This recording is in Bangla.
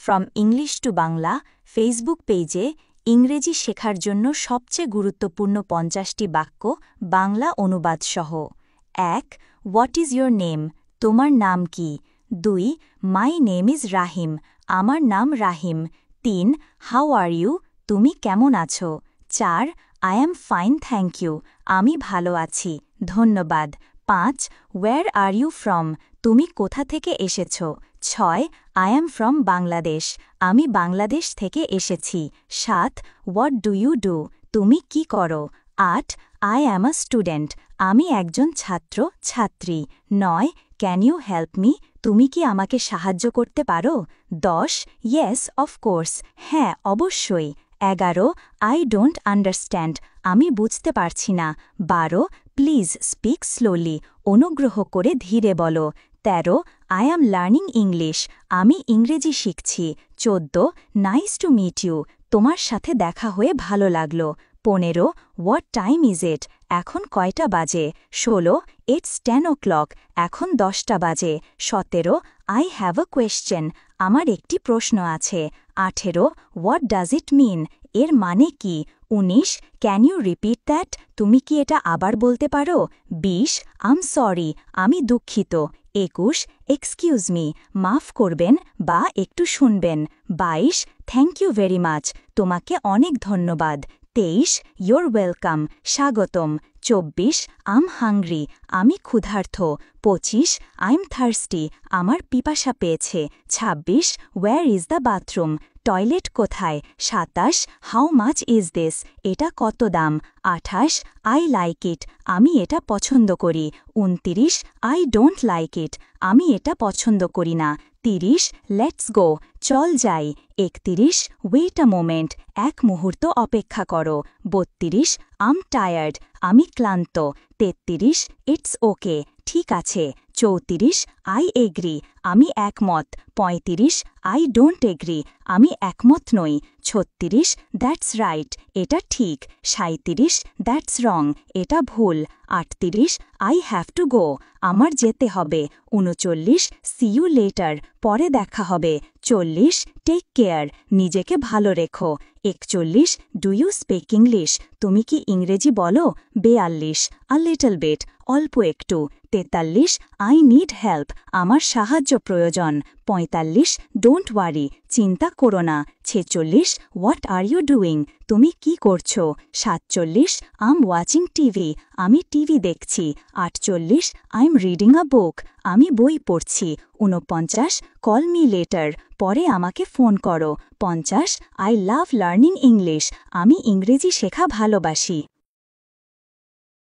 From English to Bangla Facebook পেজে ইংরেজি শেখার জন্য সবচেয়ে গুরুত্বপূর্ণ ৫০টি বাক্য বাংলা অনুবাদ সহ। ১. What is your name? তোমার নাম কি? ২. মাই নেম ইজ রাহিম। আমার নাম রাহিম। ৩. How are you? তুমি কেমন আছো? ৪. I am fine thank you. আমি ভালো আছি, ধন্যবাদ। ৫. Where are you from? তুমি কোথা থেকে এসেছ? ৬. I am from Bangladesh. আমি বাংলাদেশ থেকে এসেছি। ৭. What do you do? তুমি কি করো? ৮. I am a student. আমি একজন ছাত্র ছাত্রী। ৯. Can you help me? তুমি কি আমাকে সাহায্য করতে পারো? ১০. Yes of course. হ্যাঁ, অবশ্যই। ১১. I don't understand. আমি বুঝতে পারছি না। ১২. Please speak slowly. অনুগ্রহ করে ধীরে বলো। ১৩. I am learning English. আমি ইংরেজি শিখছি। ১৪. Nice to meet you. তোমার সাথে দেখা হয়ে ভালো লাগলো। ১৫. What time is it? এখন কয়টা বাজে? ১৬. It's 10 o'clock। এখন 10টা বাজে। ১৭. I have a question. আমার একটি প্রশ্ন আছে। ১৮. What does it mean? এর মানে কি? ১৯. Can you repeat that? তুমি কি এটা আবার বলতে পারো? ২০. I'm sorry. আমি দুঃখিত। ২১. Excuse me. মাফ করবেন বা একটু শুনবেন। ২২. Thank you very much. তোমাকে অনেক ধন্যবাদ। ২৩. You're welcome. স্বাগতম। ২৪. I'm hungry. আমি ক্ষুধার্ত। ২৫. I'm thirsty. আমার পিপাসা পেয়েছে। ২৬. Where is the bathroom? Toilet কোথায়? ২৭. How much is this? এটা কত দাম? ২৮. I like it. আমি এটা পছন্দ করি। ২৯. I don't like it. আমি এটা পছন্দ করি না। ৩০. Let's go. চল যাই। ৩১. Wait a moment. এক মুহূর্ত অপেক্ষা করো। ৩২. I'm tired. আমি ক্লান্ত। ৩৩. It's okay. ঠিক আছে। ৩৪. I agree. আমি একমত। ৩৫. I don't agree. আমি একমত নই। ৩৬. That's right. এটা ঠিক। ৩৭. That's wrong. এটা ভুল। ৩৮. I have to go. আমার যেতে হবে। ৩৯. See you later. পরে দেখা হবে। ৪০. Take care. নিজেকে ভালো রেখো। ৪১. Do you speak English? তুমি কি ইংরেজি বলো? ৪২. A little bit. অল্প একটু। ৪৩. I need help. আমার সাহায্য প্রয়োজন। ৪৫. Don't worry. চিন্তা করো না। ৪৬. What are you doing? তুমি কি করছো? ৪৭. I'm watching TV. আমি টিভি দেখছি। ৪৮. I'm reading a book. আমি বই পড়ছি। ৪৯. Call me later. পরে আমাকে ফোন করো। ৫০. I love learning English. আমি ইংরেজি শেখা ভালোবাসি।